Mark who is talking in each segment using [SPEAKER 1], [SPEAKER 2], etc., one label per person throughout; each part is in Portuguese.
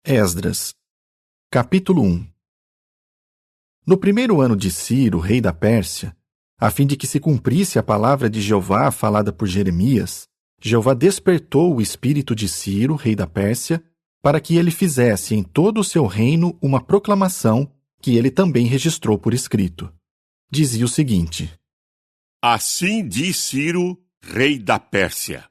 [SPEAKER 1] Esdras, capítulo 1. No primeiro ano de Ciro, rei da Pérsia, a fim de que se cumprisse a palavra de Jeová falada por Jeremias, Jeová despertou o espírito de Ciro, rei da Pérsia, para que ele fizesse em todo o seu reino uma proclamação que ele também registrou por escrito. Dizia o seguinte:
[SPEAKER 2] Assim diz Ciro, rei da Pérsia: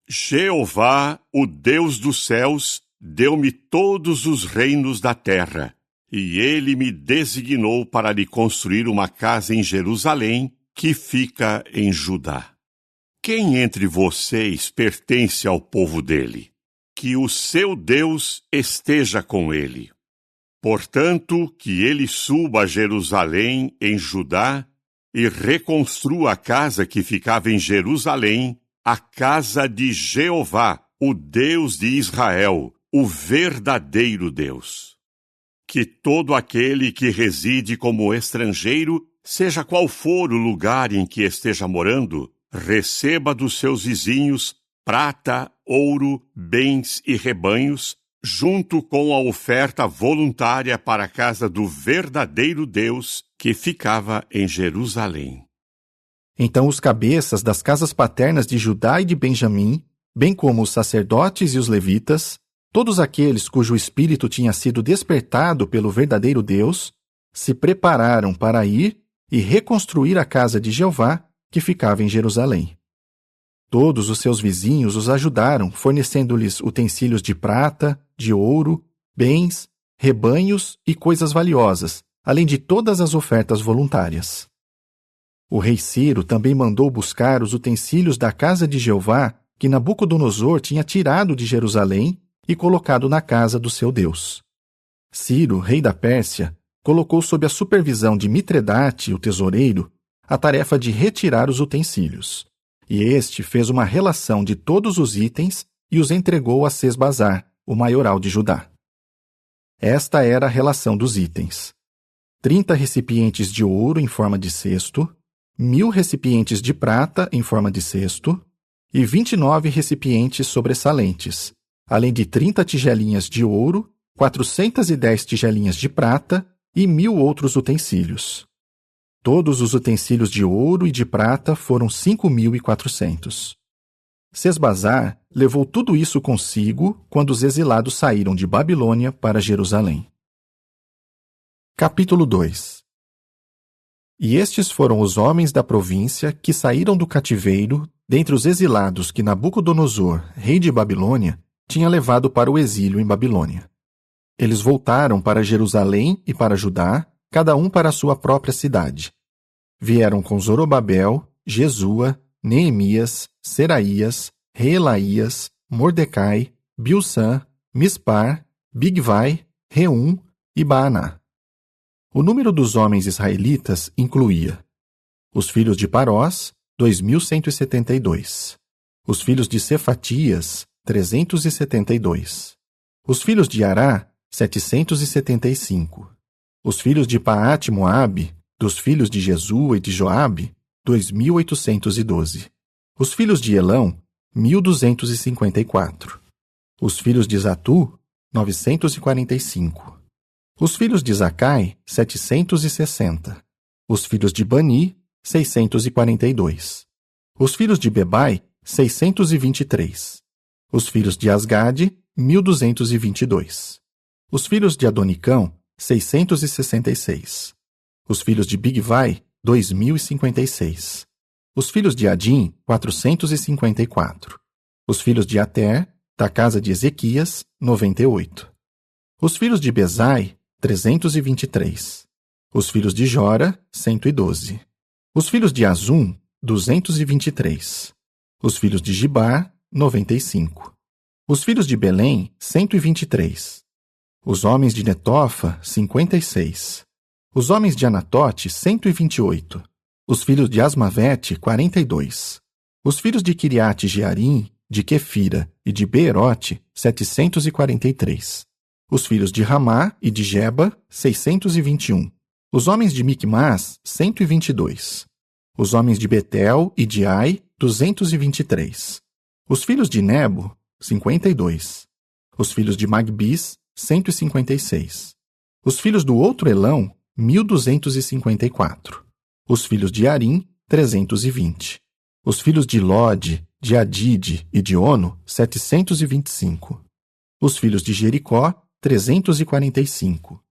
[SPEAKER 2] Jeová, o Deus dos céus, deu-me todos os reinos da terra, e ele me designou para lhe construir uma casa em Jerusalém, que fica em Judá. Quem entre vocês pertence ao povo dele? Que o seu Deus esteja com ele. Portanto, que ele suba a Jerusalém, em Judá, e reconstrua a casa que ficava em Jerusalém, a casa de Jeová, o Deus de Israel, o verdadeiro Deus. Que todo aquele que reside como estrangeiro, seja qual for o lugar em que esteja morando, receba dos seus vizinhos prata, ouro, bens e rebanhos, junto com a oferta voluntária para a casa do verdadeiro Deus que ficava em Jerusalém.
[SPEAKER 1] Então os cabeças das casas paternas de Judá e de Benjamim, bem como os sacerdotes e os levitas, todos aqueles cujo espírito tinha sido despertado pelo verdadeiro Deus, se prepararam para ir e reconstruir a casa de Jeová, que ficava em Jerusalém. Todos os seus vizinhos os ajudaram, fornecendo-lhes utensílios de prata, de ouro, bens, rebanhos e coisas valiosas, além de todas as ofertas voluntárias. O rei Ciro também mandou buscar os utensílios da casa de Jeová que Nabucodonosor tinha tirado de Jerusalém e colocado na casa do seu Deus. Ciro, rei da Pérsia, colocou sob a supervisão de Mitredate, o tesoureiro, a tarefa de retirar os utensílios. E este fez uma relação de todos os itens e os entregou a Sesbazar, o maioral de Judá. Esta era a relação dos itens: 30 recipientes de ouro em forma de cesto, 1000 recipientes de prata em forma de cesto e 29 recipientes sobressalentes, além de 30 tigelinhas de ouro, 410 tigelinhas de prata e 1000 outros utensílios. Todos os utensílios de ouro e de prata foram 5.400. Sesbazar levou tudo isso consigo quando os exilados saíram de Babilônia para Jerusalém. Capítulo 2. E estes foram os homens da província que saíram do cativeiro dentre os exilados que Nabucodonosor, rei de Babilônia, tinha levado para o exílio em Babilônia. Eles voltaram para Jerusalém e para Judá, cada um para a sua própria cidade. Vieram com Zorobabel, Jesua, Neemias, Seraías, Reelaías, Mordecai, Bilsã, Mispar, Bigvai, Reum e Baaná. O número dos homens israelitas incluía os filhos de Parós, 2.172. Os filhos de Cefatias, 372. Os filhos de Ará, 775. Os filhos de Paate-Moabe, dos filhos de Jesua e de Joabe, 2.812. Os filhos de Elão, 1.254. Os filhos de Zatu, 945. Os filhos de Zacai, 760. Os filhos de Bani, 642. Os filhos de Bebai, 623. Os filhos de Asgade, 1.222. Os filhos de Adonicão, 666. Os filhos de Bigvai, 2.056. Os filhos de Adim, 454. Os filhos de Ater, da casa de Ezequias, 98. Os filhos de Bezai, 323. Os filhos de Jora, 112. Os filhos de Azum, 223. Os filhos de Gibar, 95. Os filhos de Belém, 123. Os homens de Netofa, 56. Os homens de Anatote, 128. Os filhos de Asmavete, 42. Os filhos de Kiriate Jearim, de Quefira e de Beerote, 743. Os filhos de Ramá e de Geba, 621. Os homens de Micmas, 122. Os homens de Betel e de Ai, 223. Os filhos de Nebo, 52. Os filhos de Magbis, 156. Os filhos do outro Elão, 1.254. Os filhos de Arim, 320. Os filhos de Lode, de Adide e de Ono, 725. Os filhos de Jericó, 345.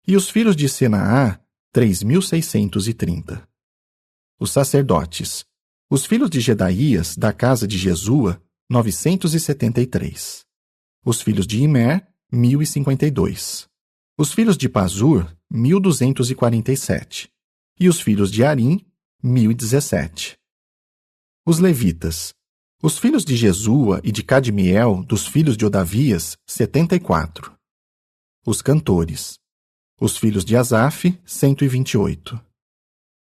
[SPEAKER 1] E os filhos de Senaá, 3.630. Os sacerdotes. Os filhos de Jedaías, da casa de Jesua, 973. Os filhos de Imer, 1.052. Os filhos de Pazur, 1.247. E os filhos de Arim, 1.017. Os levitas. Os filhos de Jesua e de Cadmiel, dos filhos de Odavias, 74. Os cantores. Os filhos de Asaf, 128.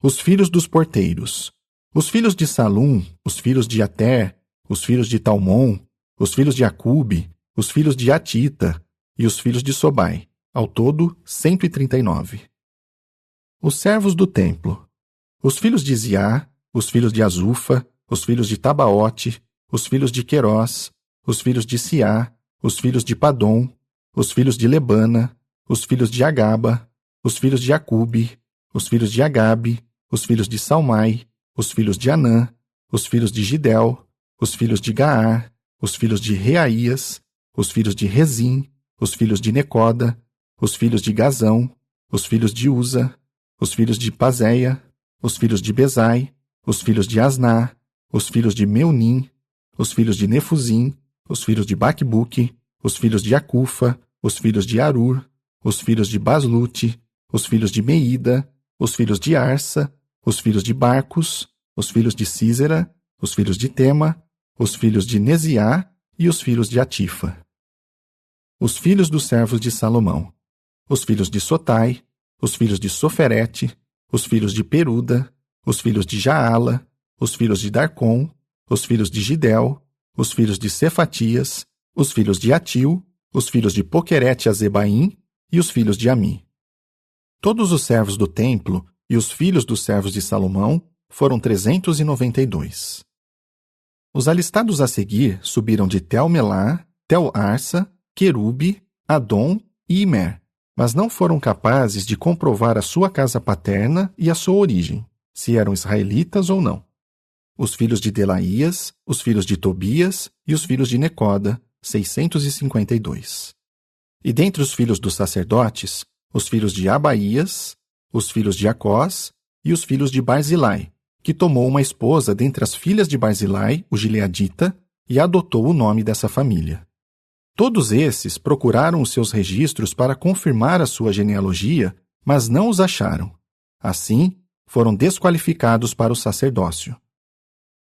[SPEAKER 1] Os filhos dos porteiros. Os filhos de Salum, os filhos de Ater, os filhos de Talmon, os filhos de Acube, os filhos de Atita e os filhos de Sobai, ao todo 139. Os servos do templo. Os filhos de Ziá, os filhos de Azufa, os filhos de Tabaote, os filhos de Querós, os filhos de Siá, os filhos de Padom, os filhos de Lebana, os filhos de Agaba, os filhos de Acube, os filhos de Agabe, os filhos de Salmai, os filhos de Anã, os filhos de Gidel, os filhos de Gaar, os filhos de Reaías, os filhos de Rezim, os filhos de Necoda, os filhos de Gazão, os filhos de Uza, os filhos de Pazéia, os filhos de Bezai, os filhos de Asná, os filhos de Meunim, os filhos de Nefuzim, os filhos de Baquebuque, os filhos de Acufa, os filhos de Arur, os filhos de Baslute, os filhos de Meida, os filhos de Arsa, os filhos de Barcos, os filhos de Císera, os filhos de Tema, os filhos de Neziá e os filhos de Atifa. Os filhos dos servos de Salomão. Os filhos de Sotai, os filhos de Soferete, os filhos de Peruda, os filhos de Jaala, os filhos de Darcon, os filhos de Gidel, os filhos de Cefatias, os filhos de Atil, os filhos de Poquerete-Azebaim e os filhos de Ami. Todos os servos do templo e os filhos dos servos de Salomão foram 392. Os alistados a seguir subiram de Tel-Melá, Tel-Arsa, Querube, Adom e Imer, mas não foram capazes de comprovar a sua casa paterna e a sua origem, se eram israelitas ou não. Os filhos de Delaías, os filhos de Tobias e os filhos de Necoda, 652. E dentre os filhos dos sacerdotes, os filhos de Abaías, os filhos de Acós e os filhos de Barzilai, que tomou uma esposa dentre as filhas de Barzilai, o gileadita, e adotou o nome dessa família. Todos esses procuraram os seus registros para confirmar a sua genealogia, mas não os acharam. Assim, foram desqualificados para o sacerdócio.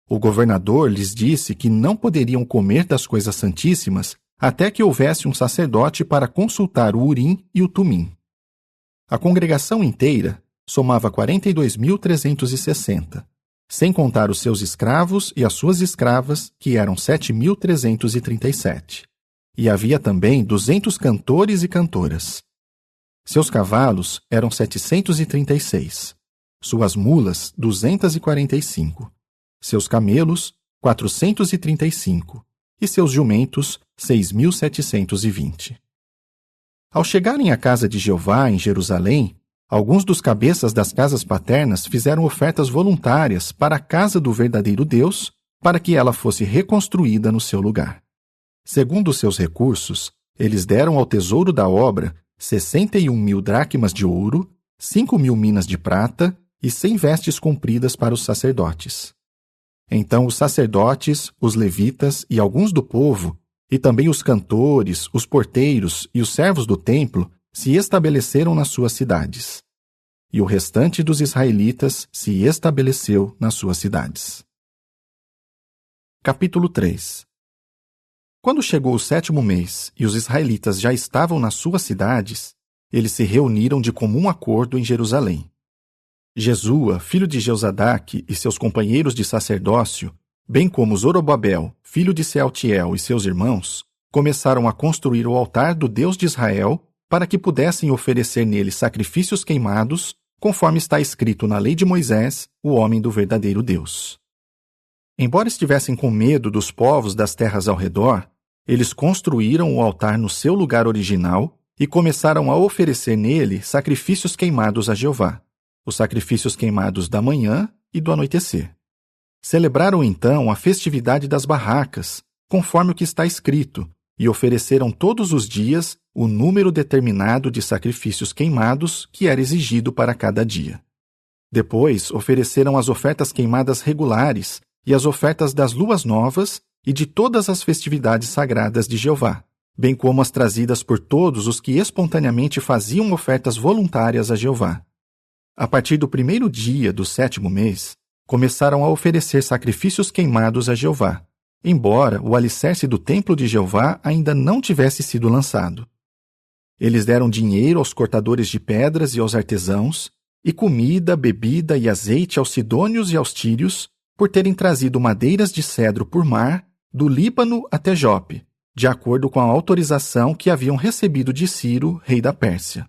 [SPEAKER 1] O governador lhes disse que não poderiam comer das coisas santíssimas até que houvesse um sacerdote para consultar o Urim e o Tumim. A congregação inteira somava 42.360, sem contar os seus escravos e as suas escravas, que eram 7.337. E havia também 200 cantores e cantoras. Seus cavalos eram 736, suas mulas 245, seus camelos 435 e seus jumentos 6.720. Ao chegarem à casa de Jeová em Jerusalém, alguns dos cabeças das casas paternas fizeram ofertas voluntárias para a casa do verdadeiro Deus, para que ela fosse reconstruída no seu lugar. Segundo os seus recursos, eles deram ao tesouro da obra 61.000 dracmas de ouro, 5.000 minas de prata e 100 vestes compridas para os sacerdotes. Então os sacerdotes, os levitas e alguns do povo, e também os cantores, os porteiros e os servos do templo, se estabeleceram nas suas cidades. E o restante dos israelitas se estabeleceu nas suas cidades. Capítulo 3. Quando chegou o 7º mês e os israelitas já estavam nas suas cidades, eles se reuniram de comum acordo em Jerusalém. Jesua, filho de Jeozadaque, e seus companheiros de sacerdócio, bem como Zorobabel, filho de Sealtiel, e seus irmãos, começaram a construir o altar do Deus de Israel para que pudessem oferecer nele sacrifícios queimados, conforme está escrito na lei de Moisés, o homem do verdadeiro Deus. Embora estivessem com medo dos povos das terras ao redor, eles construíram o altar no seu lugar original e começaram a oferecer nele sacrifícios queimados a Jeová, os sacrifícios queimados da manhã e do anoitecer. Celebraram então a festividade das barracas, conforme o que está escrito, e ofereceram todos os dias o número determinado de sacrifícios queimados que era exigido para cada dia. Depois ofereceram as ofertas queimadas regulares e as ofertas das luas novas e de todas as festividades sagradas de Jeová, bem como as trazidas por todos os que espontaneamente faziam ofertas voluntárias a Jeová. A partir do 1º dia do 7º mês, começaram a oferecer sacrifícios queimados a Jeová, embora o alicerce do templo de Jeová ainda não tivesse sido lançado. Eles deram dinheiro aos cortadores de pedras e aos artesãos, e comida, bebida e azeite aos sidônios e aos tírios, por terem trazido madeiras de cedro por mar, do Líbano até Jope, de acordo com a autorização que haviam recebido de Ciro, rei da Pérsia.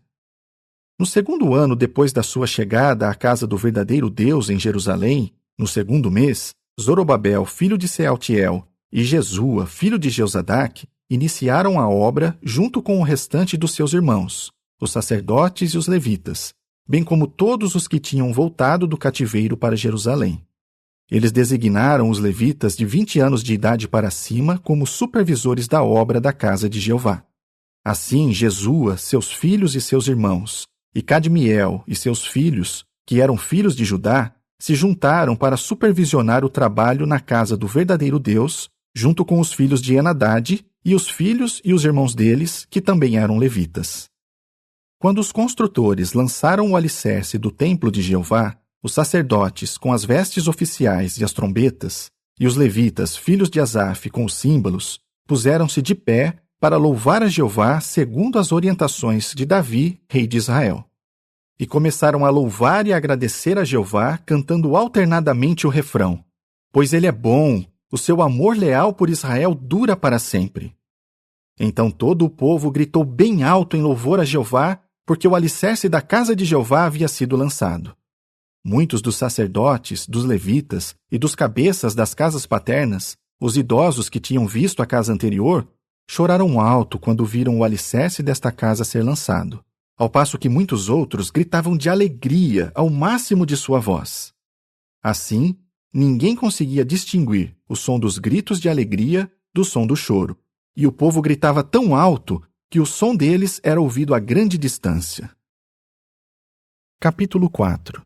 [SPEAKER 1] No 2º ano depois da sua chegada à casa do verdadeiro Deus em Jerusalém, no 2º mês, Zorobabel, filho de Sealtiel, e Jesua, filho de Jeozadak, iniciaram a obra junto com o restante dos seus irmãos, os sacerdotes e os levitas, bem como todos os que tinham voltado do cativeiro para Jerusalém. Eles designaram os levitas de 20 anos de idade para cima como supervisores da obra da casa de Jeová. Assim, Jesua, seus filhos e seus irmãos, e Cadmiel e seus filhos, que eram filhos de Judá, se juntaram para supervisionar o trabalho na casa do verdadeiro Deus, junto com os filhos de Enadad e os filhos e os irmãos deles, que também eram levitas. Quando os construtores lançaram o alicerce do templo de Jeová, os sacerdotes, com as vestes oficiais e as trombetas, e os levitas, filhos de Asaf, com os símbolos, puseram-se de pé para louvar a Jeová segundo as orientações de Davi, rei de Israel. E começaram a louvar e agradecer a Jeová, cantando alternadamente o refrão: Pois ele é bom, o seu amor leal por Israel dura para sempre. Então todo o povo gritou bem alto em louvor a Jeová, porque o alicerce da casa de Jeová havia sido lançado. Muitos dos sacerdotes, dos levitas e dos cabeças das casas paternas, os idosos que tinham visto a casa anterior, choraram alto quando viram o alicerce desta casa ser lançado, ao passo que muitos outros gritavam de alegria ao máximo de sua voz. Assim, ninguém conseguia distinguir o som dos gritos de alegria do som do choro, e o povo gritava tão alto que o som deles era ouvido a grande distância. Capítulo 4.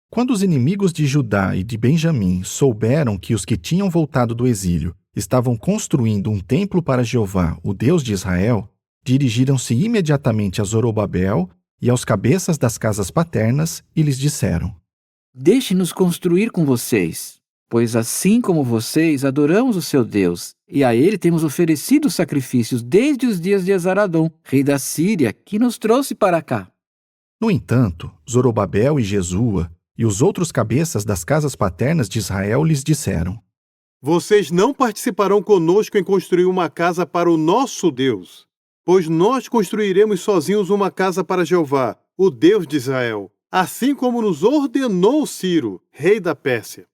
[SPEAKER 1] Quando os inimigos de Judá e de Benjamim souberam que os que tinham voltado do exílio estavam construindo um templo para Jeová, o Deus de Israel, dirigiram-se imediatamente a Zorobabel e aos cabeças das casas paternas e lhes disseram:
[SPEAKER 3] Deixe-nos construir com vocês, pois assim como vocês adoramos o seu Deus, e a ele temos oferecido sacrifícios desde os dias de Esaradom, rei da Síria, que nos trouxe para cá.
[SPEAKER 1] No entanto, Zorobabel e Jesua e os outros cabeças das casas paternas de Israel lhes disseram:
[SPEAKER 4] Vocês não participarão conosco em construir uma casa para o nosso Deus, pois nós construiremos sozinhos uma casa para Jeová, o Deus de Israel, assim como nos ordenou Ciro, rei da Pérsia.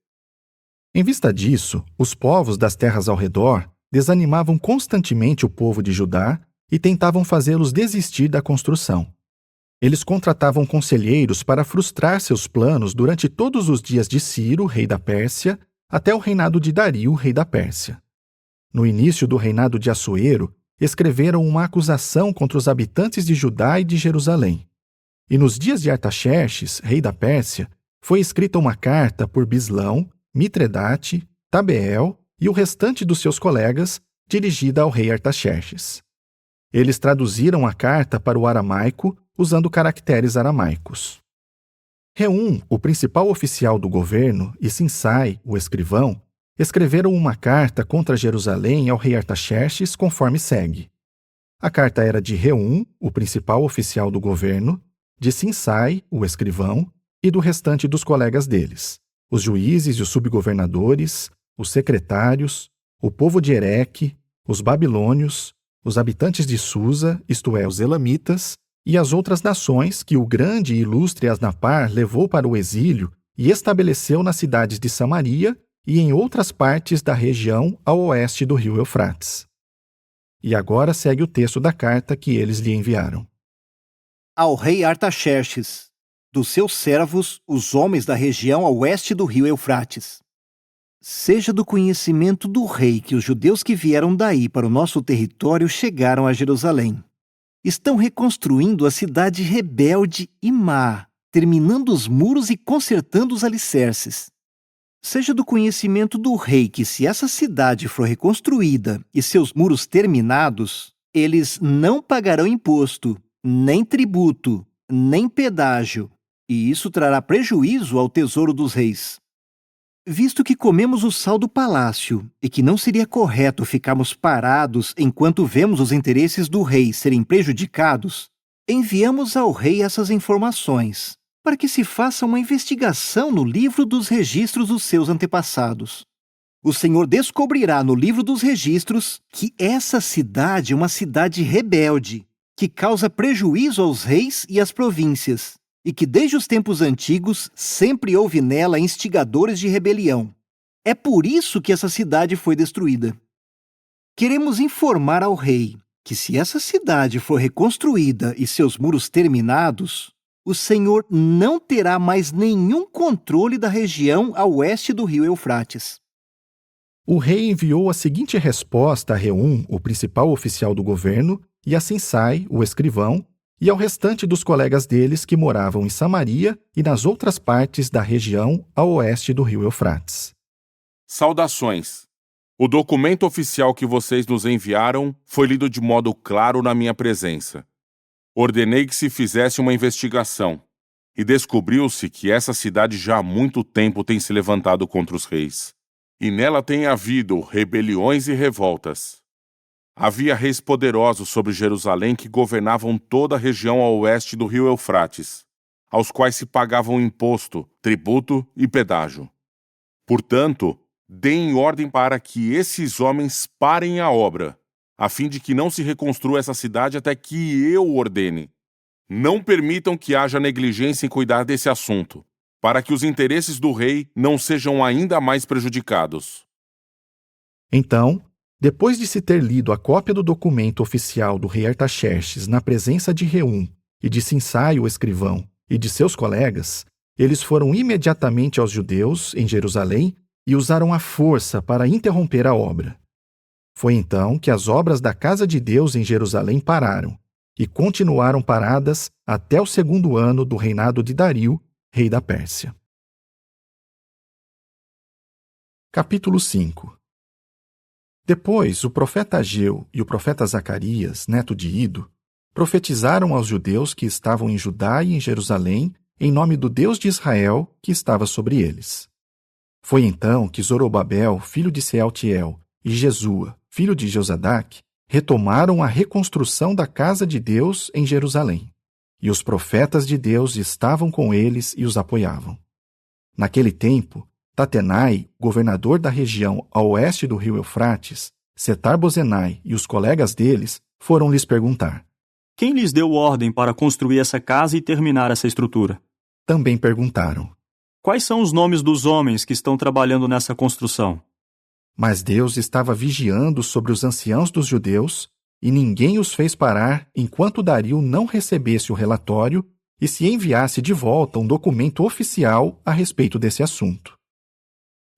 [SPEAKER 1] Em vista disso, os povos das terras ao redor desanimavam constantemente o povo de Judá e tentavam fazê-los desistir da construção. Eles contratavam conselheiros para frustrar seus planos durante todos os dias de Ciro, rei da Pérsia, até o reinado de Dario, rei da Pérsia. No início do reinado de Assuero, escreveram uma acusação contra os habitantes de Judá e de Jerusalém. E nos dias de Artaxerxes, rei da Pérsia, foi escrita uma carta por Bislão, Mitredate, Tabeel e o restante dos seus colegas, dirigida ao rei Artaxerxes. Eles traduziram a carta para o aramaico, usando caracteres aramaicos. Reum, o principal oficial do governo, e Sinsai, o escrivão, escreveram uma carta contra Jerusalém ao rei Artaxerxes conforme segue. A carta era de Reum, o principal oficial do governo, de Sinsai, o escrivão, e do restante dos colegas deles, os juízes e os subgovernadores, os secretários, o povo de Ereque, os babilônios, os habitantes de Susa, isto é, os elamitas, e as outras nações que o grande e ilustre Asnapar levou para o exílio e estabeleceu nas cidades de Samaria e em outras partes da região ao oeste do rio Eufrates. E agora segue o texto da carta que eles lhe enviaram.
[SPEAKER 5] Ao rei Artaxerxes, dos seus servos, os homens da região a oeste do rio Eufrates. Seja do conhecimento do rei que os judeus que vieram daí para o nosso território chegaram a Jerusalém. Estão reconstruindo a cidade rebelde e má, terminando os muros e consertando os alicerces. Seja do conhecimento do rei que, se essa cidade for reconstruída e seus muros terminados, eles não pagarão imposto, nem tributo, nem pedágio, e isso trará prejuízo ao tesouro dos reis. Visto que comemos o sal do palácio e que não seria correto ficarmos parados enquanto vemos os interesses do rei serem prejudicados, enviamos ao rei essas informações, para que se faça uma investigação no livro dos registros dos seus antepassados. O Senhor descobrirá no livro dos registros que essa cidade é uma cidade rebelde, que causa prejuízo aos reis e às províncias, e que desde os tempos antigos sempre houve nela instigadores de rebelião. É por isso que essa cidade foi destruída. Queremos informar ao rei que, se essa cidade for reconstruída e seus muros terminados, o Senhor não terá mais nenhum controle da região a oeste do rio Eufrates.
[SPEAKER 1] O rei enviou a seguinte resposta a Reum, o principal oficial do governo, e a Sinsai, o escrivão, e ao restante dos colegas deles que moravam em Samaria e nas outras partes da região a oeste do rio Eufrates.
[SPEAKER 6] Saudações! O documento oficial que vocês nos enviaram foi lido de modo claro na minha presença. Ordenei que se fizesse uma investigação, e descobriu-se que essa cidade já há muito tempo tem se levantado contra os reis, e nela tem havido rebeliões e revoltas. Havia reis poderosos sobre Jerusalém que governavam toda a região a oeste do rio Eufrates, aos quais se pagavam imposto, tributo e pedágio. Portanto, deem ordem para que esses homens parem a obra, a fim de que não se reconstrua essa cidade até que eu ordene. Não permitam que haja negligência em cuidar desse assunto, para que os interesses do rei não sejam ainda mais prejudicados.
[SPEAKER 1] Então, depois de se ter lido a cópia do documento oficial do rei Artaxerxes na presença de Reum e de Sinsai, o escrivão, e de seus colegas, eles foram imediatamente aos judeus, em Jerusalém, e usaram a força para interromper a obra. Foi então que as obras da casa de Deus em Jerusalém pararam, e continuaram paradas até o 2º ano do reinado de Dario, rei da Pérsia. Capítulo 5. Depois, o profeta Ageu e o profeta Zacarias, neto de Ido, profetizaram aos judeus que estavam em Judá e em Jerusalém, em nome do Deus de Israel, que estava sobre eles. Foi então que Zorobabel, filho de Sealtiel, e Jesua, filho de Josadaque, retomaram a reconstrução da casa de Deus em Jerusalém. E os profetas de Deus estavam com eles e os apoiavam. Naquele tempo, Tatenai, governador da região a oeste do rio Eufrates, Setar-Bozenai e os colegas deles foram lhes perguntar.
[SPEAKER 7] Quem lhes deu ordem para construir essa casa e terminar essa estrutura?
[SPEAKER 1] Também perguntaram.
[SPEAKER 7] Quais são os nomes dos homens que estão trabalhando nessa construção?
[SPEAKER 1] Mas Deus estava vigiando sobre os anciãos dos judeus, e ninguém os fez parar enquanto Dario não recebesse o relatório e se enviasse de volta um documento oficial a respeito desse assunto.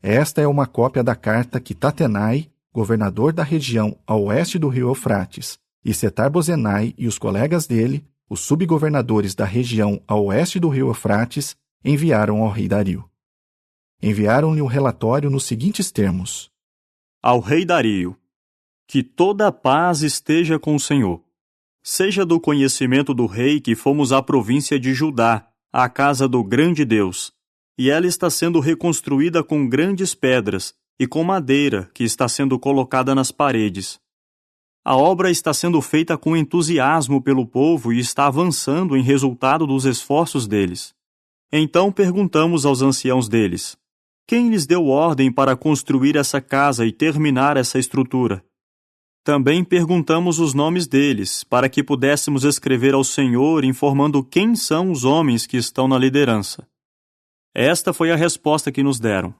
[SPEAKER 1] Esta é uma cópia da carta que Tatenai, governador da região a oeste do rio Eufrates, e Setar-Bozenai e os colegas dele, os subgovernadores da região a oeste do rio Eufrates, enviaram ao rei Dario. Enviaram-lhe o relatório nos seguintes termos.
[SPEAKER 7] Ao rei Dario, que toda a paz esteja com o Senhor. Seja do conhecimento do rei que fomos à província de Judá, à casa do grande Deus, e ela está sendo reconstruída com grandes pedras e com madeira que está sendo colocada nas paredes. A obra está sendo feita com entusiasmo pelo povo e está avançando em resultado dos esforços deles. Então perguntamos aos anciãos deles, quem lhes deu ordem para construir essa casa e terminar essa estrutura? Também perguntamos os nomes deles, para que pudéssemos escrever ao Senhor informando quem são os homens que estão na liderança. Esta foi a resposta que nos deram.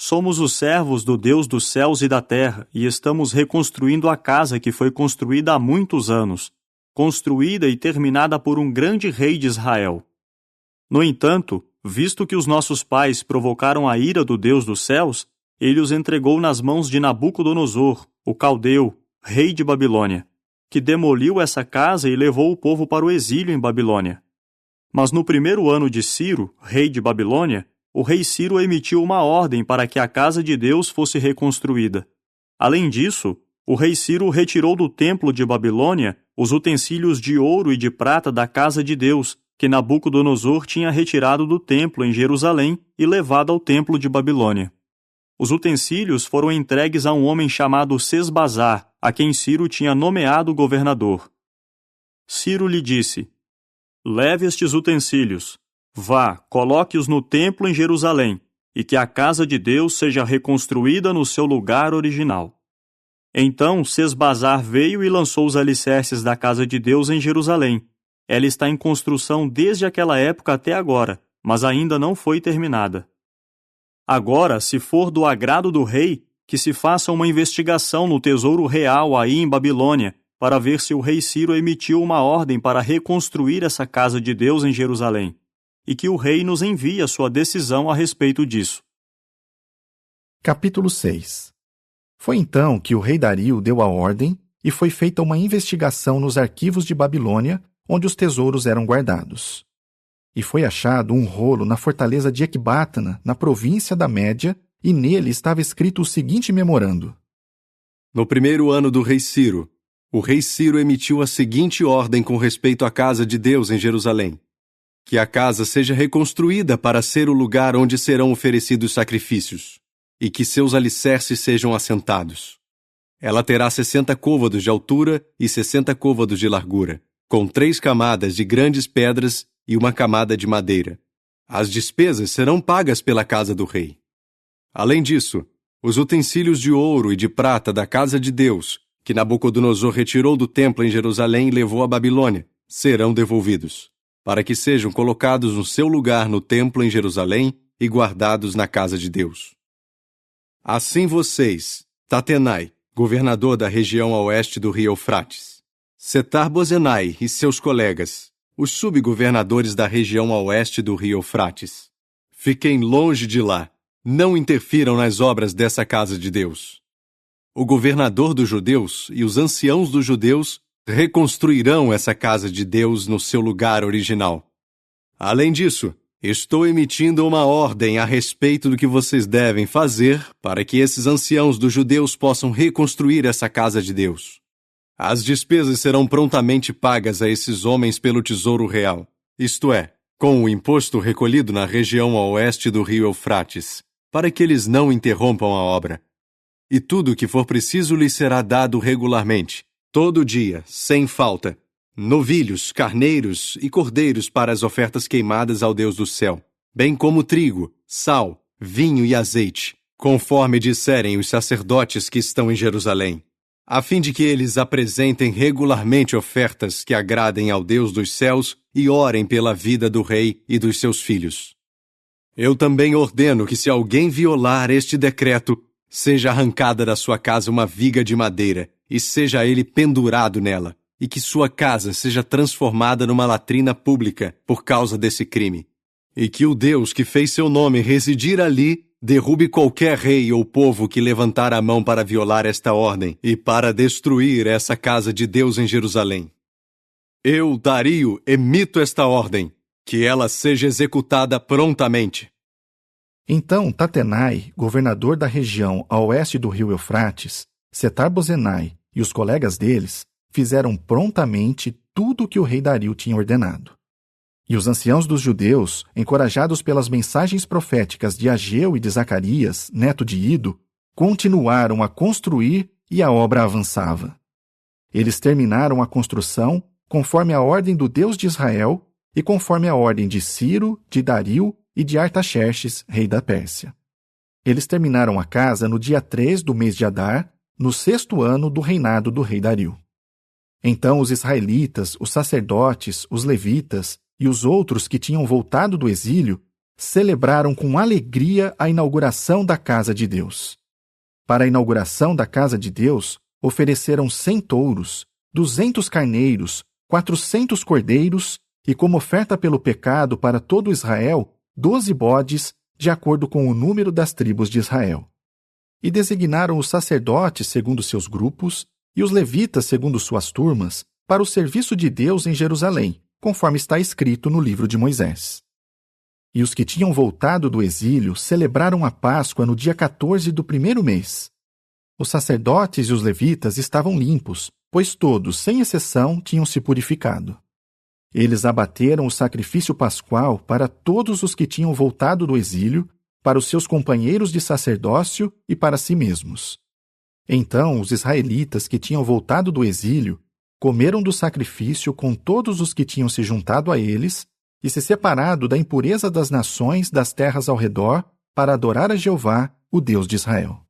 [SPEAKER 7] Somos os servos do Deus dos céus e da terra e estamos reconstruindo a casa que foi construída há muitos anos, construída e terminada por um grande rei de Israel. No entanto, visto que os nossos pais provocaram a ira do Deus dos céus, ele os entregou nas mãos de Nabucodonosor, o caldeu, rei de Babilônia, que demoliu essa casa e levou o povo para o exílio em Babilônia. Mas no primeiro ano de Ciro, rei de Babilônia, o rei Ciro emitiu uma ordem para que a casa de Deus fosse reconstruída. Além disso, o rei Ciro retirou do templo de Babilônia os utensílios de ouro e de prata da casa de Deus, que Nabucodonosor tinha retirado do templo em Jerusalém e levado ao templo de Babilônia. Os utensílios foram entregues a um homem chamado Sesbazar, a quem Ciro tinha nomeado governador. Ciro lhe disse: leve estes utensílios, vá, coloque-os no templo em Jerusalém, e que a casa de Deus seja reconstruída no seu lugar original. Então Sesbazar veio e lançou os alicerces da casa de Deus em Jerusalém. Ela está em construção desde aquela época até agora, mas ainda não foi terminada. Agora, se for do agrado do rei, que se faça uma investigação no tesouro real aí em Babilônia, para ver se o rei Ciro emitiu uma ordem para reconstruir essa casa de Deus em Jerusalém, e que o rei nos envie a sua decisão a respeito disso.
[SPEAKER 1] Capítulo 6. Foi então que o rei Dario deu a ordem e foi feita uma investigação nos arquivos de Babilônia, onde os tesouros eram guardados. E foi achado um rolo na fortaleza de Ecbátana, na província da Média, e nele estava escrito o seguinte memorando:
[SPEAKER 8] No primeiro ano do rei Ciro, o rei Ciro emitiu a seguinte ordem com respeito à casa de Deus em Jerusalém: que a casa seja reconstruída para ser o lugar onde serão oferecidos sacrifícios, e que seus alicerces sejam assentados. Ela terá 60 côvados de altura e 60 côvados de largura, com 3 camadas de grandes pedras e uma camada de madeira. As despesas serão pagas pela casa do rei. Além disso, os utensílios de ouro e de prata da casa de Deus, que Nabucodonosor retirou do templo em Jerusalém e levou à Babilônia, serão devolvidos, para que sejam colocados no seu lugar no templo em Jerusalém e guardados na casa de Deus. Assim vocês, Tatenai, governador da região a oeste do rio Eufrates, Setar-Bozenai e seus colegas, os subgovernadores da região a oeste do rio Eufrates, fiquem longe de lá, não interfiram nas obras dessa casa de Deus. O governador dos judeus e os anciãos dos judeus reconstruirão essa casa de Deus no seu lugar original. Além disso, estou emitindo uma ordem a respeito do que vocês devem fazer para que esses anciãos dos judeus possam reconstruir essa casa de Deus. As despesas serão prontamente pagas a esses homens pelo tesouro real, isto é, com o imposto recolhido na região a oeste do rio Eufrates, para que eles não interrompam a obra. E tudo o que for preciso lhes será dado regularmente, todo dia, sem falta, novilhos, carneiros e cordeiros para as ofertas queimadas ao Deus do céu, bem como trigo, sal, vinho e azeite, conforme disserem os sacerdotes que estão em Jerusalém, a fim de que eles apresentem regularmente ofertas que agradem ao Deus dos céus e orem pela vida do rei e dos seus filhos. Eu também ordeno que, se alguém violar este decreto, seja arrancada da sua casa uma viga de madeira e seja ele pendurado nela, e que sua casa seja transformada numa latrina pública por causa desse crime. E que o Deus que fez seu nome residir ali derrube qualquer rei ou povo que levantar a mão para violar esta ordem e para destruir essa casa de Deus em Jerusalém. Eu, Dario, emito esta ordem, que ela seja executada prontamente.
[SPEAKER 1] Então Tatenai, governador da região a oeste do rio Eufrates, Setar-Bozenai e os colegas deles fizeram prontamente tudo o que o rei Dario tinha ordenado. E os anciãos dos judeus, encorajados pelas mensagens proféticas de Ageu e de Zacarias, neto de Ido, continuaram a construir e a obra avançava. Eles terminaram a construção conforme a ordem do Deus de Israel e conforme a ordem de Ciro, de Dario e de Artaxerxes, rei da Pérsia. Eles terminaram a casa no dia 3 do mês de Adar, no 6º ano do reinado do rei Dario. Então os israelitas, os sacerdotes, os levitas e os outros que tinham voltado do exílio celebraram com alegria a inauguração da casa de Deus. Para a inauguração da casa de Deus, ofereceram 100 touros, 200 carneiros, 400 cordeiros e, como oferta pelo pecado para todo Israel, 12 bodes, de acordo com o número das tribos de Israel. E designaram os sacerdotes segundo seus grupos e os levitas segundo suas turmas para o serviço de Deus em Jerusalém, conforme está escrito no livro de Moisés. E os que tinham voltado do exílio celebraram a Páscoa no dia 14 do primeiro mês. Os sacerdotes e os levitas estavam limpos, pois todos, sem exceção, tinham se purificado. Eles abateram o sacrifício pascual para todos os que tinham voltado do exílio, para os seus companheiros de sacerdócio e para si mesmos. Então os israelitas que tinham voltado do exílio comeram do sacrifício com todos os que tinham se juntado a eles e se separado da impureza das nações das terras ao redor para adorar a Jeová, o Deus de Israel.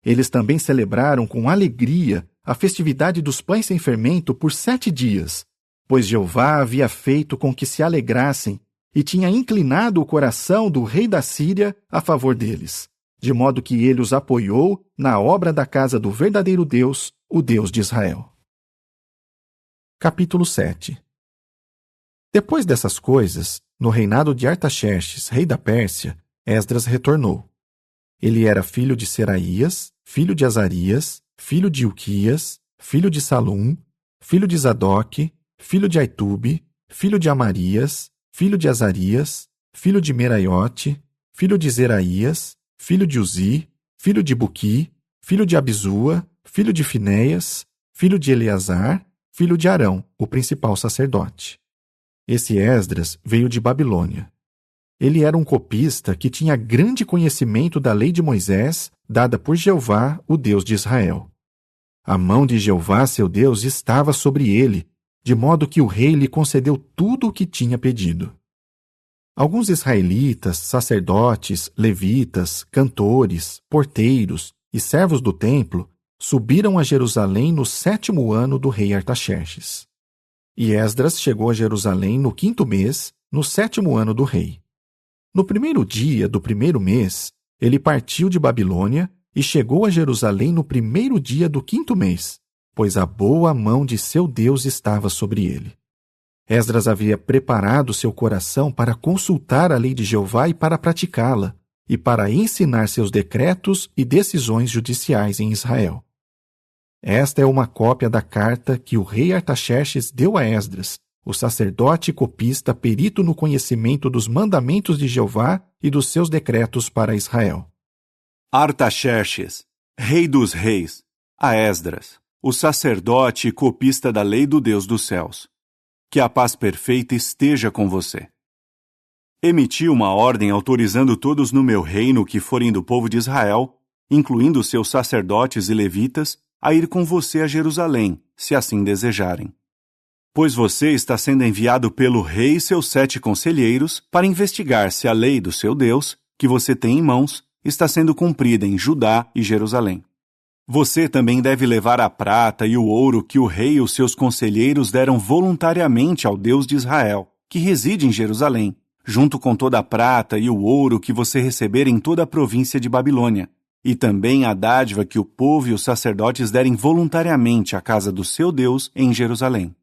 [SPEAKER 1] Eles também celebraram com alegria a festividade dos pães sem fermento por 7 dias, pois Jeová havia feito com que se alegrassem e tinha inclinado o coração do rei da Síria a favor deles, de modo que ele os apoiou na obra da casa do verdadeiro Deus, o Deus de Israel. Capítulo 7. Depois dessas coisas, no reinado de Artaxerxes, rei da Pérsia, Esdras retornou. Ele era filho de Seraías, filho de Azarias, filho de Ilquias, filho de Salum, filho de Zadoque, filho de Aitube, filho de Amarias, filho de Azarias, filho de Meraiote, filho de Zeraías, filho de Uzi, filho de Buqui, filho de Abisua, filho de Finéias, filho de Eleazar, filho de Arão, o principal sacerdote. Esse Esdras veio de Babilônia. Ele era um copista que tinha grande conhecimento da lei de Moisés, dada por Jeová, o Deus de Israel. A mão de Jeová, seu Deus, estava sobre ele, de modo que o rei lhe concedeu tudo o que tinha pedido. Alguns israelitas, sacerdotes, levitas, cantores, porteiros e servos do templo subiram a Jerusalém no 7º ano do rei Artaxerxes. E Esdras chegou a Jerusalém no 5º mês, no 7º ano do rei. No primeiro dia do primeiro mês, ele partiu de Babilônia e chegou a Jerusalém no primeiro dia do 5º mês, pois a boa mão de seu Deus estava sobre ele. Esdras havia preparado seu coração para consultar a lei de Jeová e para praticá-la, e para ensinar seus decretos e decisões judiciais em Israel. Esta é uma cópia da carta que o rei Artaxerxes deu a Esdras, o sacerdote e copista perito no conhecimento dos mandamentos de Jeová e dos seus decretos para Israel.
[SPEAKER 9] Artaxerxes, rei dos reis, a Esdras, o sacerdote e copista da lei do Deus dos céus. Que a paz perfeita esteja com você. Emiti uma ordem autorizando todos no meu reino que forem do povo de Israel, incluindo seus sacerdotes e levitas, a ir com você a Jerusalém, se assim desejarem. Pois você está sendo enviado pelo rei e seus 7 conselheiros para investigar se a lei do seu Deus, que você tem em mãos, está sendo cumprida em Judá e Jerusalém. Você também deve levar a prata e o ouro que o rei e os seus conselheiros deram voluntariamente ao Deus de Israel, que reside em Jerusalém, junto com toda a prata e o ouro que você receber em toda a província de Babilônia, e também a dádiva que o povo e os sacerdotes derem voluntariamente à casa do seu Deus em Jerusalém.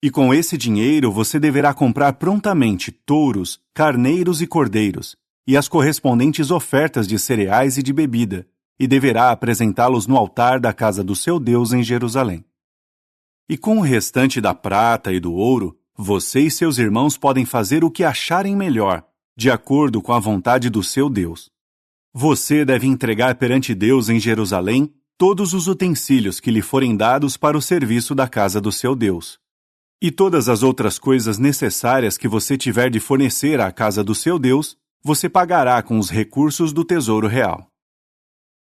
[SPEAKER 9] E com esse dinheiro você deverá comprar prontamente touros, carneiros e cordeiros, e as correspondentes ofertas de cereais e de bebida, e deverá apresentá-los no altar da casa do seu Deus em Jerusalém. E com o restante da prata e do ouro, você e seus irmãos podem fazer o que acharem melhor, de acordo com a vontade do seu Deus. Você deve entregar perante Deus em Jerusalém todos os utensílios que lhe forem dados para o serviço da casa do seu Deus. E todas as outras coisas necessárias que você tiver de fornecer à casa do seu Deus, você pagará com os recursos do tesouro real.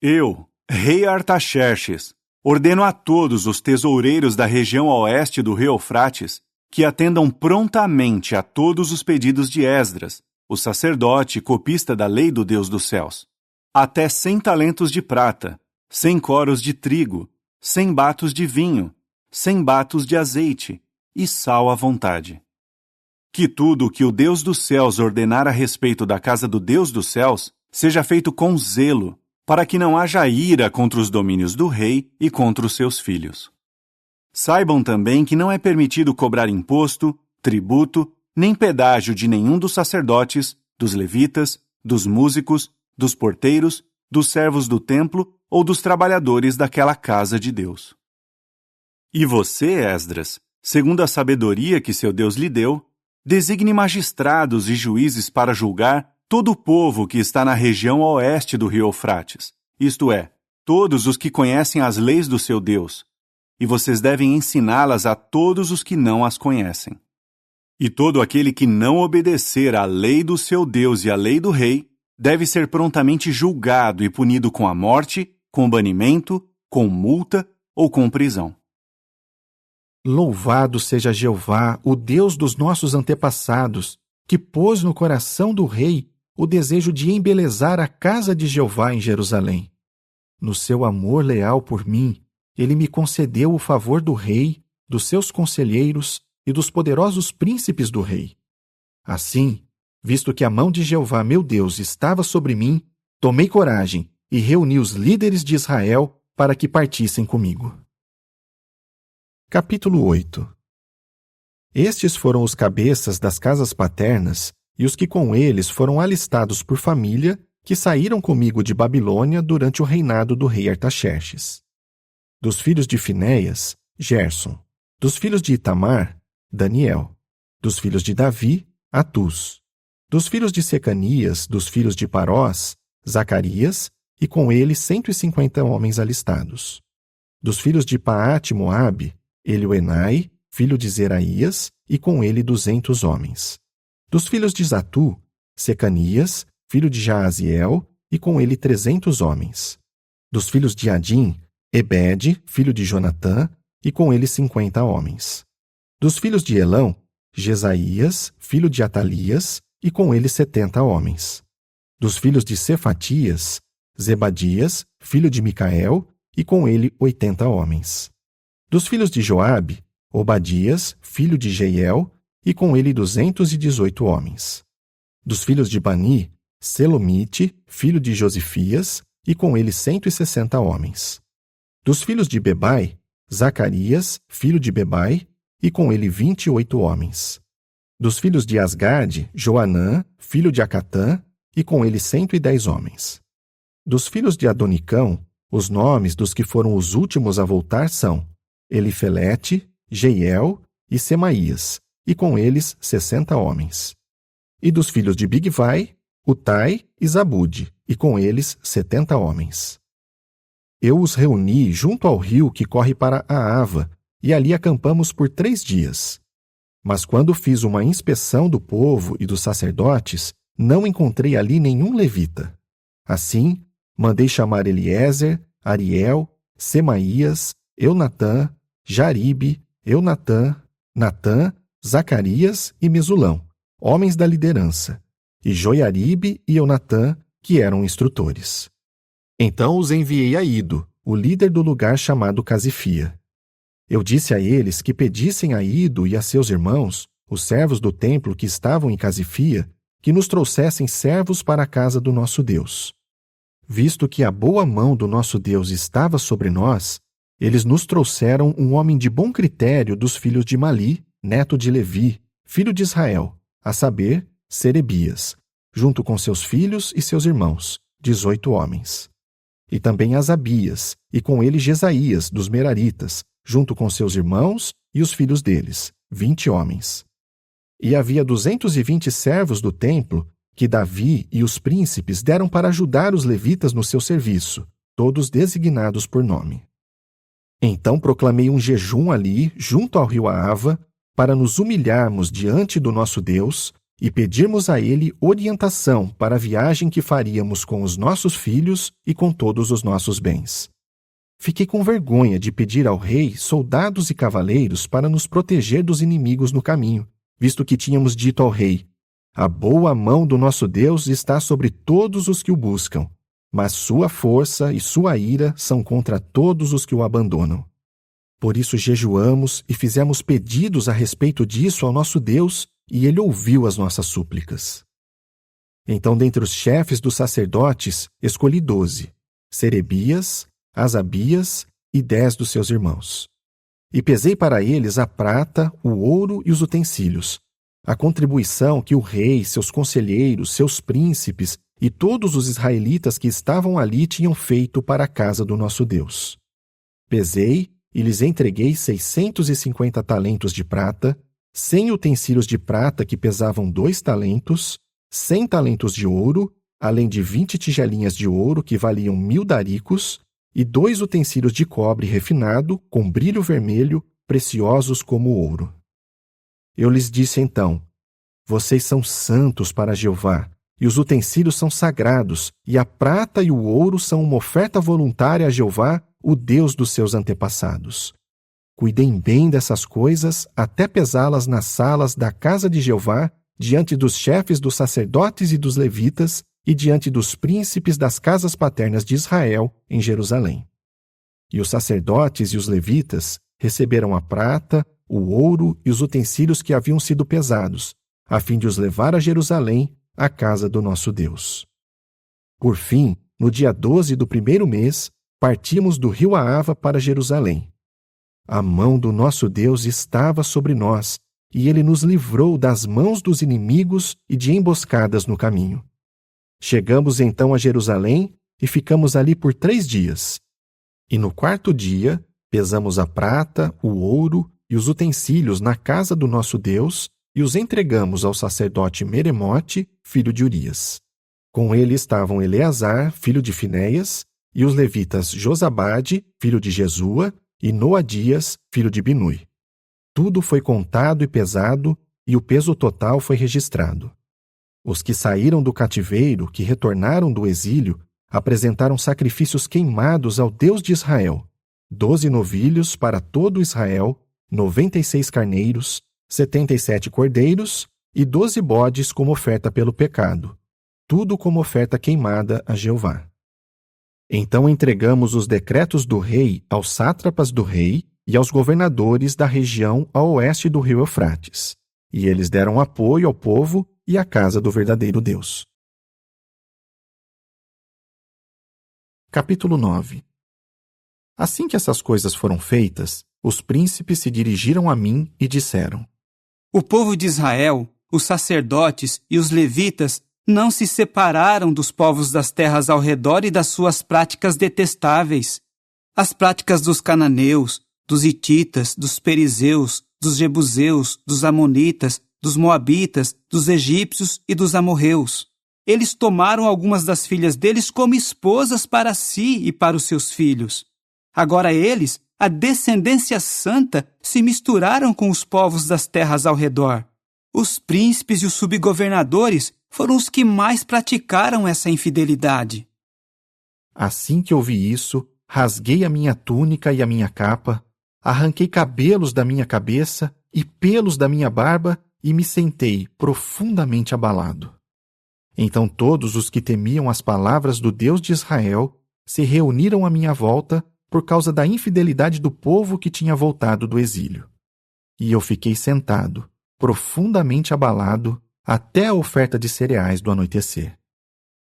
[SPEAKER 9] Eu, rei Artaxerxes, ordeno a todos os tesoureiros da região a oeste do rio Eufrates que atendam prontamente a todos os pedidos de Esdras, o sacerdote e copista da lei do Deus dos céus. Até 100 talentos de prata, 100 coros de trigo, 100 batos de vinho, 100 batos de azeite e sal à vontade. que tudo o que o Deus dos céus ordenar a respeito da casa do Deus dos céus seja feito com zelo, para que não haja ira contra os domínios do rei e contra os seus filhos. Saibam também que não é permitido cobrar imposto, tributo, nem pedágio de nenhum dos sacerdotes, dos levitas, dos músicos, dos porteiros, dos servos do templo ou dos trabalhadores daquela casa de Deus. E você, Esdras, segundo a sabedoria que seu Deus lhe deu, designe magistrados e juízes para julgar todo o povo que está na região oeste do rio Eufrates, isto é, todos os que conhecem as leis do seu Deus, e vocês devem ensiná-las a todos os que não as conhecem. E todo aquele que não obedecer à lei do seu Deus e à lei do rei, deve ser prontamente julgado e punido com a morte, com banimento, com multa ou com prisão.
[SPEAKER 1] Louvado seja Jeová, o Deus dos nossos antepassados, que pôs no coração do rei o desejo de embelezar a casa de Jeová em Jerusalém. No seu amor leal por mim, ele me concedeu o favor do rei, dos seus conselheiros e dos poderosos príncipes do rei. Assim, visto que a mão de Jeová, meu Deus, estava sobre mim, tomei coragem e reuni os líderes de Israel para que partissem comigo. Capítulo 8. Estes foram os cabeças das casas paternas e os que com eles foram alistados por família, que saíram comigo de Babilônia durante o reinado do rei Artaxerxes. Dos filhos de Finéias, Gerson. Dos filhos de Itamar, Daniel. Dos filhos de Davi, Atus. Dos filhos de Secanias, dos filhos de Parós, Zacarias, e com ele 150 homens alistados. Dos filhos de Paate-Moabe, Elioenai, filho de Zeraías, e com ele 200 homens. Dos filhos de Zatu, Secanias, filho de Jaaziel, e com ele 300 homens. Dos filhos de Adim, Ebede, filho de Jonatã, e com ele 50 homens. Dos filhos de Elão, Jesaías, filho de Atalias, e com ele 70 homens. Dos filhos de Cefatias, Zebadias, filho de Micael, e com ele 80 homens. Dos filhos de Joabe, Obadias, filho de Jeiel, e com ele 218 homens. Dos filhos de Bani, Selomite, filho de Josifias, e com ele 160 homens. Dos filhos de Bebai, Zacarias, filho de Bebai, e com ele 28 homens. Dos filhos de Asgade, Joanã, filho de Acatã, e com ele 110 homens. Dos filhos de Adonicão, os nomes dos que foram os últimos a voltar são Elifelete, Jeiel e Semaías, e com eles 60 homens. E dos filhos de Bigvai, Utai e Zabude, e com eles 70 homens. Eu os reuni junto ao rio que corre para a Ava, e ali acampamos por 3 dias. Mas quando fiz uma inspeção do povo e dos sacerdotes, não encontrei ali nenhum levita. Assim, mandei chamar Eliezer, Ariel, Semaías, Eunatã, Jaribe, Eunatã, Natã, Zacarias e Mesulão, homens da liderança, e Joiaribe e Eunatã, que eram instrutores. Então os enviei a Ido, o líder do lugar chamado Casifia. Eu disse a eles que pedissem a Ido e a seus irmãos, os servos do templo que estavam em Casifia, que nos trouxessem servos para a casa do nosso Deus. Visto que a boa mão do nosso Deus estava sobre nós, eles nos trouxeram um homem de bom critério dos filhos de Mali, neto de Levi, filho de Israel, a saber, Serebias, junto com seus filhos e seus irmãos, 18 homens. E também Asabias, e com ele Jesaías, dos Meraritas, junto com seus irmãos e os filhos deles, 20 homens. E havia 220 servos do templo, que Davi e os príncipes deram para ajudar os levitas no seu serviço, todos designados por nome. Então proclamei um jejum ali, junto ao rio Ava, para nos humilharmos diante do nosso Deus e pedirmos a ele orientação para a viagem que faríamos com os nossos filhos e com todos os nossos bens. Fiquei com vergonha de pedir ao rei soldados e cavaleiros para nos proteger dos inimigos no caminho, visto que tínhamos dito ao rei: a boa mão do nosso Deus está sobre todos os que o buscam, mas sua força e sua ira são contra todos os que o abandonam. Por isso jejuamos e fizemos pedidos a respeito disso ao nosso Deus e ele ouviu as nossas súplicas. Então, dentre os chefes dos sacerdotes, escolhi 12, Serebias, Asabias e 10 dos seus irmãos. E pesei para eles a prata, o ouro e os utensílios, a contribuição que o rei, seus conselheiros, seus príncipes e todos os israelitas que estavam ali tinham feito para a casa do nosso Deus. Pesei e lhes entreguei 650 talentos de prata, 100 utensílios de prata que pesavam 2 talentos, 100 talentos de ouro, além de 20 tigelinhas de ouro que valiam 1000 daricos, e 2 utensílios de cobre refinado, com brilho vermelho, preciosos como ouro. Eu lhes disse então: vocês são santos para Jeová, e os utensílios são sagrados, e a prata e o ouro são uma oferta voluntária a Jeová, o Deus dos seus antepassados. Cuidem bem dessas coisas até pesá-las nas salas da casa de Jeová, diante dos chefes dos sacerdotes e dos levitas, e diante dos príncipes das casas paternas de Israel, em Jerusalém. E os sacerdotes e os levitas receberam a prata, o ouro e os utensílios que haviam sido pesados, a fim de os levar a Jerusalém, à casa do nosso Deus. Por fim, no dia 12 do primeiro mês, partimos do rio Aava para Jerusalém. A mão do nosso Deus estava sobre nós, e ele nos livrou das mãos dos inimigos e de emboscadas no caminho. Chegamos então a Jerusalém e ficamos ali por 3 dias. E no 4º dia, pesamos a prata, o ouro e os utensílios na casa do nosso Deus e os entregamos ao sacerdote Meremote, filho de Urias. Com ele estavam Eleazar, filho de Finéias, e os levitas Josabade, filho de Jesua, e Noadias, filho de Binui. Tudo foi contado e pesado, e o peso total foi registrado. Os que saíram do cativeiro, que retornaram do exílio, apresentaram sacrifícios queimados ao Deus de Israel: 12 novilhos para todo Israel, 96 carneiros, 77 cordeiros e 12 bodes como oferta pelo pecado, tudo como oferta queimada a Jeová. Então entregamos os decretos do rei aos sátrapas do rei e aos governadores da região a oeste do rio Eufrates, e eles deram apoio ao povo e à casa do verdadeiro Deus. Capítulo 9. Assim que essas coisas foram feitas, os príncipes se dirigiram a mim e disseram:
[SPEAKER 10] O povo de Israel, os sacerdotes e os levitas não se separaram dos povos das terras ao redor e das suas práticas detestáveis. As práticas dos cananeus, dos hititas, dos perizeus, dos jebuseus, dos amonitas, dos moabitas, dos egípcios e dos amorreus. Eles tomaram algumas das filhas deles como esposas para si e para os seus filhos. Agora eles, a descendência santa, se misturaram com os povos das terras ao redor. Os príncipes e os subgovernadores foram os que mais praticaram essa infidelidade.
[SPEAKER 1] Assim que ouvi isso, rasguei a minha túnica e a minha capa, arranquei cabelos da minha cabeça e pelos da minha barba e me sentei profundamente abalado. Então todos os que temiam as palavras do Deus de Israel se reuniram à minha volta por causa da infidelidade do povo que tinha voltado do exílio. E eu fiquei sentado, profundamente abalado, até a oferta de cereais do anoitecer.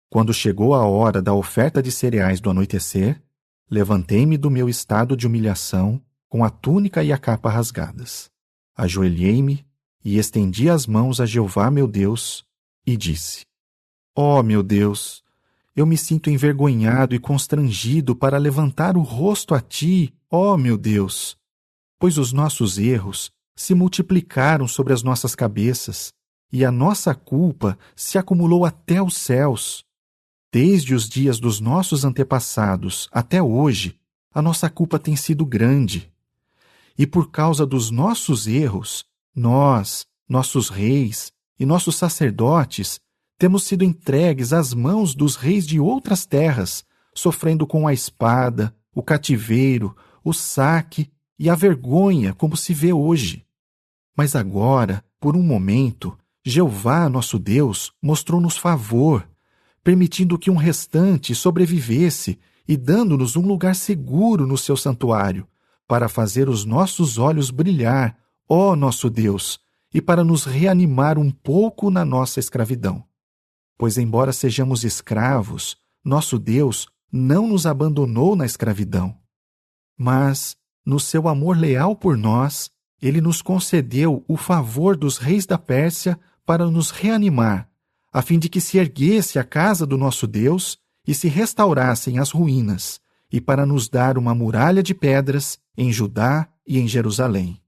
[SPEAKER 1] Quando chegou a hora da oferta de cereais do anoitecer, levantei-me do meu estado de humilhação com a túnica e a capa rasgadas. Ajoelhei-me e estendi as mãos a Jeová meu Deus e disse: Ó meu Deus, eu me sinto envergonhado e constrangido para levantar o rosto a Ti, ó meu Deus, pois os nossos erros se multiplicaram sobre as nossas cabeças e a nossa culpa se acumulou até os céus. Desde os dias dos nossos antepassados até hoje, a nossa culpa tem sido grande. E por causa dos nossos erros, nós, nossos reis e nossos sacerdotes, temos sido entregues às mãos dos reis de outras terras, sofrendo com a espada, o cativeiro, o saque e a vergonha, como se vê hoje. Mas agora, por um momento, Jeová, nosso Deus, mostrou-nos favor, permitindo que um restante sobrevivesse e dando-nos um lugar seguro no seu santuário, para fazer os nossos olhos brilhar, ó nosso Deus, e para nos reanimar um pouco na nossa escravidão. Pois, embora sejamos escravos, nosso Deus não nos abandonou na escravidão. Mas, no seu amor leal por nós, Ele nos concedeu o favor dos reis da Pérsia para nos reanimar, a fim de que se erguesse a casa do nosso Deus e se restaurassem as ruínas, e para nos dar uma muralha de pedras em Judá e em Jerusalém.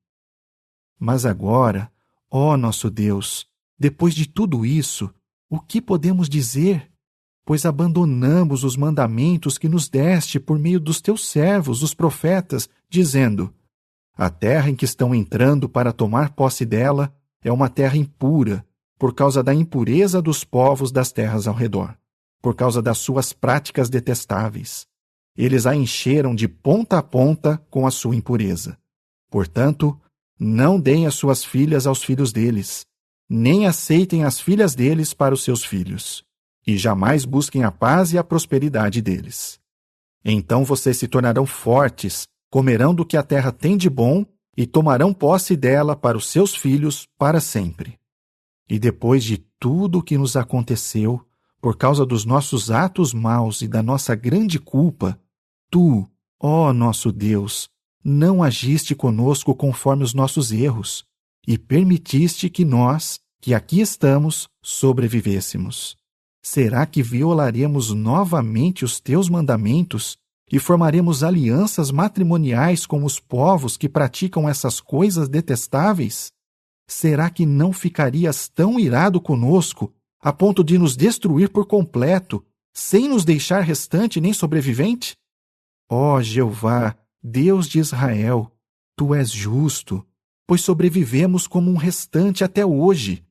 [SPEAKER 1] Mas agora, ó nosso Deus, depois de tudo isso, o que podemos dizer? Pois abandonamos os mandamentos que nos deste por meio dos teus servos, os profetas, dizendo: a terra em que estão entrando para tomar posse dela é uma terra impura, por causa da impureza dos povos das terras ao redor, por causa das suas práticas detestáveis. Eles a encheram de ponta a ponta com a sua impureza. Portanto, não deem as suas filhas aos filhos deles, nem aceitem as filhas deles para os seus filhos, e jamais busquem a paz e a prosperidade deles. Então vocês se tornarão fortes, comerão do que a terra tem de bom e tomarão posse dela para os seus filhos para sempre. E depois de tudo o que nos aconteceu, por causa dos nossos atos maus e da nossa grande culpa, tu, ó nosso Deus, não agiste conosco conforme os nossos erros, e permitiste que nós, que aqui estamos, sobrevivêssemos. Será que violaremos novamente os teus mandamentos e formaremos alianças matrimoniais com os povos que praticam essas coisas detestáveis? Será que não ficarias tão irado conosco a ponto de nos destruir por completo, sem nos deixar restante nem sobrevivente? Ó Jeová, Deus de Israel, tu és justo, pois sobrevivemos como um restante até hoje.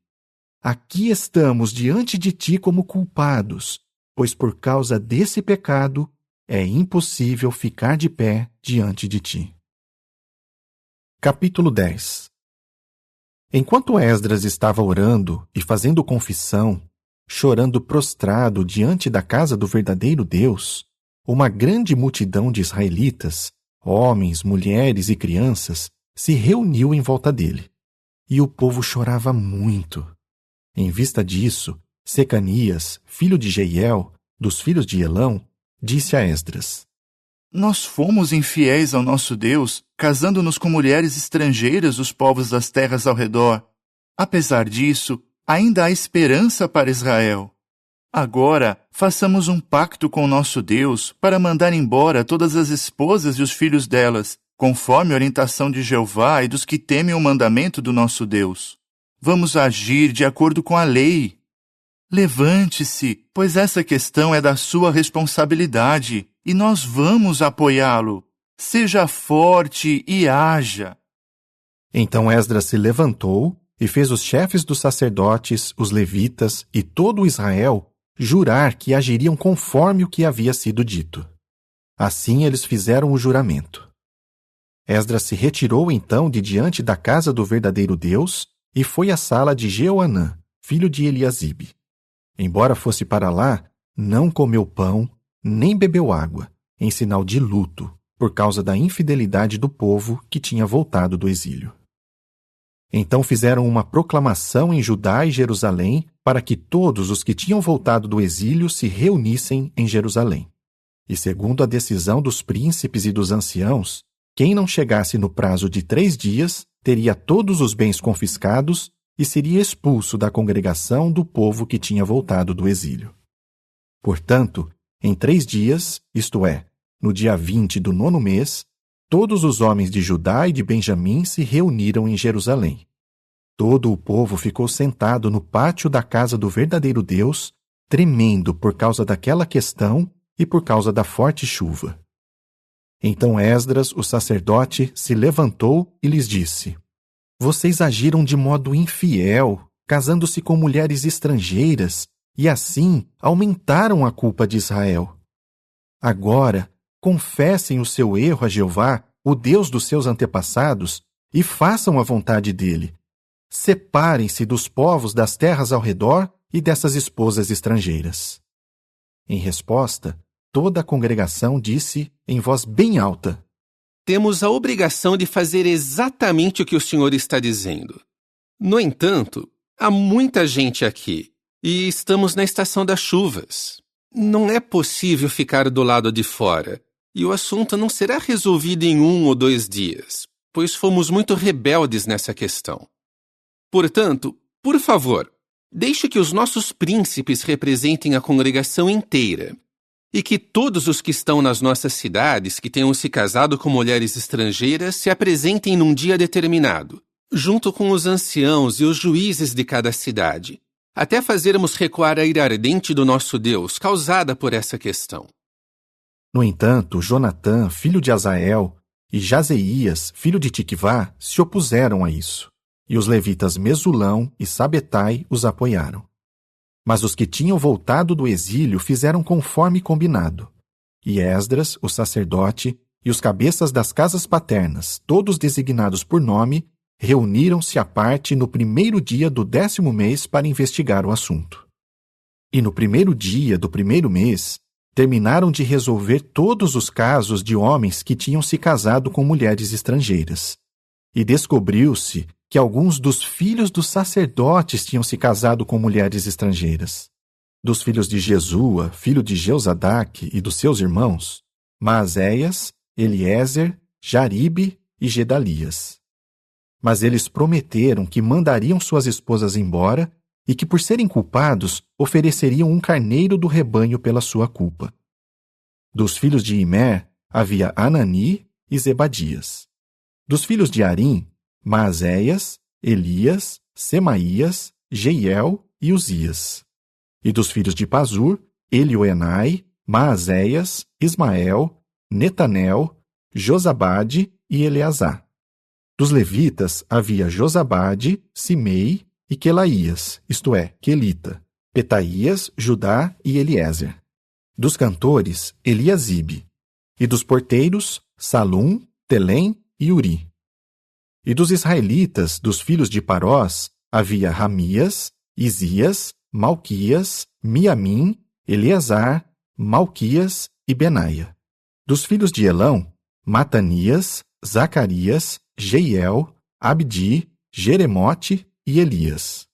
[SPEAKER 1] Aqui estamos diante de ti como culpados, pois por causa desse pecado é impossível ficar de pé diante de ti. Capítulo 10. Enquanto Esdras estava orando e fazendo confissão, chorando prostrado diante da casa do verdadeiro Deus, uma grande multidão de israelitas, homens, mulheres e crianças, se reuniu em volta dele. E o povo chorava muito. Em vista disso, Secanias, filho de Jeiel, dos filhos de Elão, disse a Esdras:
[SPEAKER 11] Nós fomos infiéis ao nosso Deus, casando-nos com mulheres estrangeiras dos povos das terras ao redor. Apesar disso, ainda há esperança para Israel. Agora, façamos um pacto com o nosso Deus para mandar embora todas as esposas e os filhos delas, conforme a orientação de Jeová e dos que temem o mandamento do nosso Deus. Vamos agir de acordo com a lei. Levante-se, pois essa questão é da sua responsabilidade, e nós vamos apoiá-lo. Seja forte e haja.
[SPEAKER 1] Então Esdras se levantou e fez os chefes dos sacerdotes, os levitas e todo o Israel jurar que agiriam conforme o que havia sido dito. Assim eles fizeram o juramento. Esdras se retirou então de diante da casa do verdadeiro Deus e foi à sala de Jeoanã, filho de Eliasibe. Embora fosse para lá, não comeu pão, nem bebeu água, em sinal de luto, por causa da infidelidade do povo que tinha voltado do exílio. Então fizeram uma proclamação em Judá e Jerusalém para que todos os que tinham voltado do exílio se reunissem em Jerusalém. E segundo a decisão dos príncipes e dos anciãos, quem não chegasse no prazo de 3 dias teria todos os bens confiscados e seria expulso da congregação do povo que tinha voltado do exílio. Portanto, em 3 dias, isto é, no dia 20 do 9º mês, todos os homens de Judá e de Benjamim se reuniram em Jerusalém. Todo o povo ficou sentado no pátio da casa do verdadeiro Deus, tremendo por causa daquela questão e por causa da forte chuva. Então Esdras, o sacerdote, se levantou e lhes disse: Vocês agiram de modo infiel, casando-se com mulheres estrangeiras, e assim aumentaram a culpa de Israel. Agora, confessem o seu erro a Jeová, o Deus dos seus antepassados, e façam a vontade dele. Separem-se dos povos das terras ao redor e dessas esposas estrangeiras. Em resposta, toda a congregação disse em voz bem alta:
[SPEAKER 12] Temos a obrigação de fazer exatamente o que o Senhor está dizendo. No entanto, há muita gente aqui e estamos na estação das chuvas. Não é possível ficar do lado de fora e o assunto não será resolvido em 1 ou 2 dias, pois fomos muito rebeldes nessa questão. Portanto, por favor, deixe que os nossos príncipes representem a congregação inteira e que todos os que estão nas nossas cidades que tenham se casado com mulheres estrangeiras se apresentem num dia determinado, junto com os anciãos e os juízes de cada cidade, até fazermos recuar a ira ardente do nosso Deus causada por essa questão.
[SPEAKER 1] No entanto, Jonatã, filho de Azael, e Jazeías, filho de Tiquivá, se opuseram a isso, e os levitas Mesulão e Sabetai os apoiaram. Mas os que tinham voltado do exílio fizeram conforme combinado. E Esdras, o sacerdote, e os cabeças das casas paternas, todos designados por nome, reuniram-se à parte no 1º dia do 10º mês para investigar o assunto. E no 1º dia do 1º mês, terminaram de resolver todos os casos de homens que tinham se casado com mulheres estrangeiras. E descobriu-se que alguns dos filhos dos sacerdotes tinham se casado com mulheres estrangeiras. Dos filhos de Jesua, filho de Jeozadaque, e dos seus irmãos, Maazéias, Eliezer, Jaribe e Gedalias. Mas eles prometeram que mandariam suas esposas embora e que, por serem culpados, ofereceriam um carneiro do rebanho pela sua culpa. Dos filhos de Imer havia Anani e Zebadias. Dos filhos de Arim, Maazéias, Elias, Semaías, Jeiel e Uzias. E dos filhos de Pazur, Elioenai, Maazéias, Ismael, Netanel, Josabade e Eleazar. Dos levitas havia Josabade, Simei e Quelaías, isto é, Quelita, Petaías, Judá e Eliezer. Dos cantores, Eliasibe. E dos porteiros, Salum, Telém e Uri. E dos israelitas, dos filhos de Parós, havia Ramias, Isias, Malquias, Miamim, Eleazar, Malquias e Benaia. Dos filhos de Elão, Matanias, Zacarias, Jeiel, Abdi, Jeremote e Elias.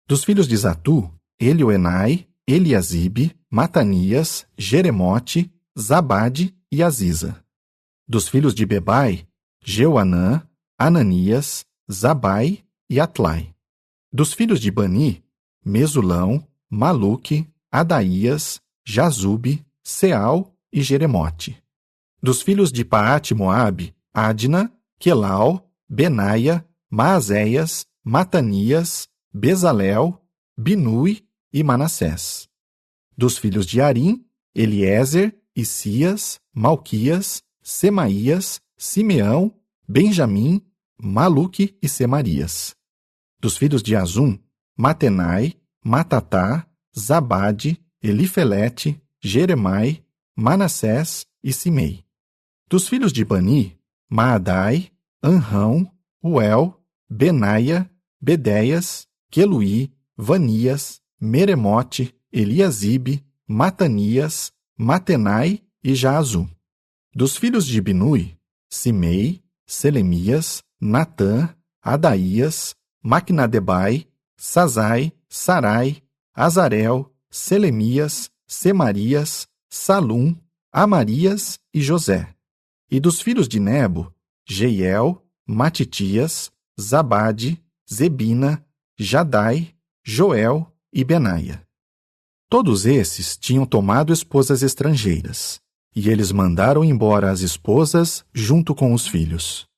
[SPEAKER 1] Dos filhos de Zatu, Elioenai, Eliasibe, Matanias, Jeremote, Zabade e Aziza. Dos filhos de Bebai, Jeuanã, Ananias, Zabai e Atlai. Dos filhos de Bani, Mesulão, Maluque, Adaías, Jazube, Seal e Jeremote. Dos filhos de Paate-Moabe, Adna, Quelau, Benaia, Maazéias, Matanias, Bezalel, Binui e Manassés. Dos filhos de Arim, Eliezer, Isias, Malquias, Semaías, Simeão, Benjamim, Maluque e Semarias. Dos filhos de Azum, Matenai, Matatá, Zabade, Elifelete, Jeremai, Manassés e Simei. Dos filhos de Bani, Maadai, Anrão, Uel, Benaia, Bedeias, Queluí, Vanias, Meremote, Eliasibe, Matanias, Matenai e Jaazu. Dos filhos de Binui, Simei, Selemias, Natã, Adaías, Maquinadebai, Sazai, Sarai, Azarel, Selemias, Semarias, Salum, Amarias e José. E dos filhos de Nebo, Jeiel, Matitias, Zabade, Zebina, Jadai, Joel e Benaia. Todos esses tinham tomado esposas estrangeiras, e eles mandaram embora as esposas junto com os filhos.